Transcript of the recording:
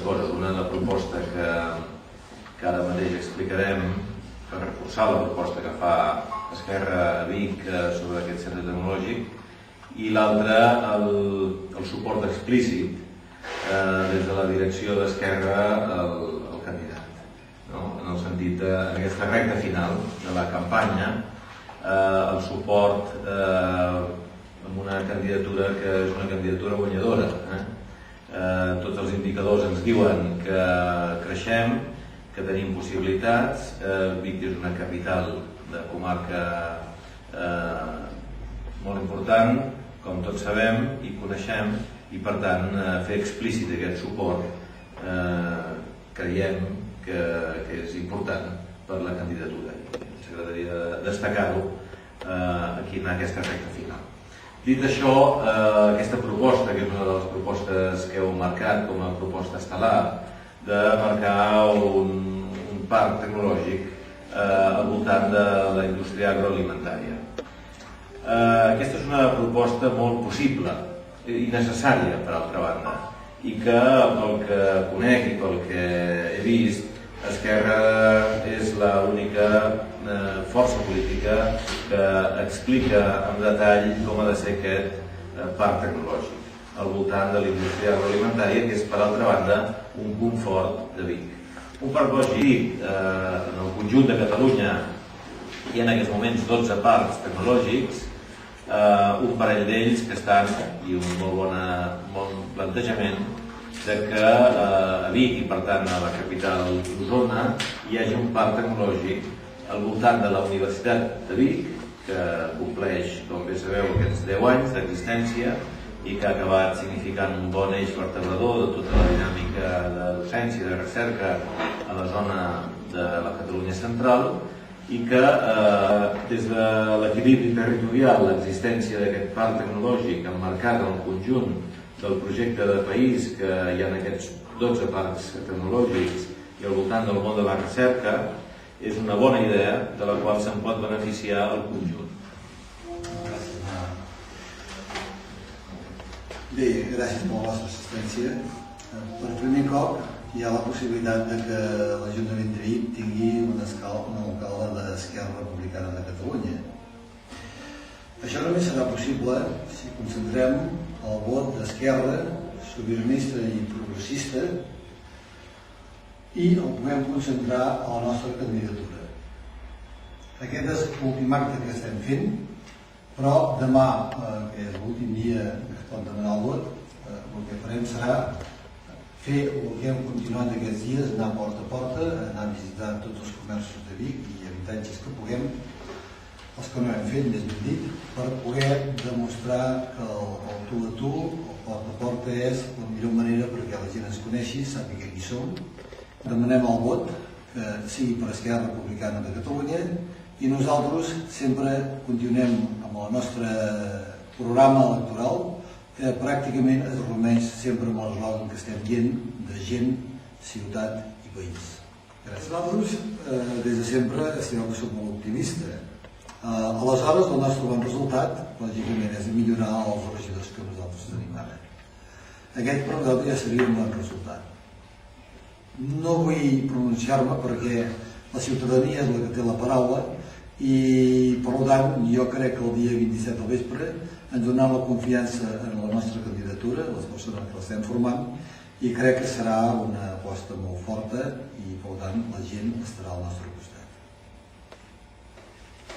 coses. Una, la proposta que ara mateix explicarem per reforçar la proposta que fa Esquerra a Vic sobre aquest centre tecnològic, i l'altra, el suport explícit des de la direcció d'Esquerra al candidat. En el sentit, en aquesta recta final de la campanya, el suport amb una candidatura que és una candidatura guanyadora. Tots els indicadors ens diuen que creixem, que tenim possibilitats. Vic és una capital de comarca molt important, com tots sabem i coneixem, i per tant fer explícit aquest suport creiem que és important per la candidatura. Ens agradaria destacar-ho aquí en aquesta recta final. Dit això, aquesta proposta, que és una de les propostes que heu marcat com a proposta estel·lar, de marcar un parc tecnològic al voltant de la indústria agroalimentària. Aquesta és una proposta molt possible i necessària, per altra banda, i que, pel que conec i pel que he vist, Esquerra és l'única força política que explica en detall com ha de ser aquest parc tecnològic al voltant de la indústria agroalimentària, que és, per altra banda, un punt fort de Vic. Un parc tecnològic, en el conjunt de Catalunya hi ha en aquests moments 12 parcs tecnològics, un parell d'ells que estan, i un molt bon plantejament, de que a Vic, i per tant a la capital d'Osona, hi hagi un parc tecnològic al voltant de la Universitat de Vic, que compleix, com bé sabeu, aquests 10 anys d'existència i que ha acabat significant un bon eix vertebrador de tota la dinàmica de docència i de recerca a la zona de la Catalunya central, i que des de l'equilibri territorial, l'existència d'aquest parc tecnològic emmarcat en el conjunt del projecte de país que hi ha en aquests 12 parcs tecnològics i al voltant del món de la recerca, és una bona idea de la qual se'n pot beneficiar el conjunt. Bé, gràcies per la vostra assistència. Per primer cop hi ha la possibilitat que l'Ajuntament de Vic tingui un alcalde d'Esquerra Republicana de Catalunya. Això només serà possible si concentrem el vot d'Esquerra, sobiranista i progressista, i el puguem concentrar a la nostra candidatura. Aquest és l'últim acte que estem fent, però demà, que és l'últim dia que es pot demanar el vot, el que farem serà fer el que hem continuat aquests dies, anar porta a porta, anar a visitar tots els comerços de Vic i habitatges que puguem, els que no hem fet, més ben dit, per poder demostrar que el tu a tu, el porta a porta, és la millor manera perquè la gent ens coneixi, sàpiga qui som. Demanem el vot, que sigui per Esquerra Republicana de Catalunya, i nosaltres sempre continuem amb el nostre programa electoral, que pràcticament es reuneix sempre amb l'eslògan que estem dient de gent, ciutat i país. Nosaltres, des de sempre, estimem que som molt optimistes. Aleshores, el nostre bon resultat, lògicament, és millorar els regidors que nosaltres tenim ara. Aquest per nosaltres ja seria un bon resultat. No vull pronunciar-me perquè la ciutadania és la que té la paraula i, per tant, jo crec que el dia 27 del vespre ens donaran la confiança en la nostra candidatura, les persones que l'estem formant, i crec que serà una aposta molt forta i, per tant, la gent estarà al nostre costat.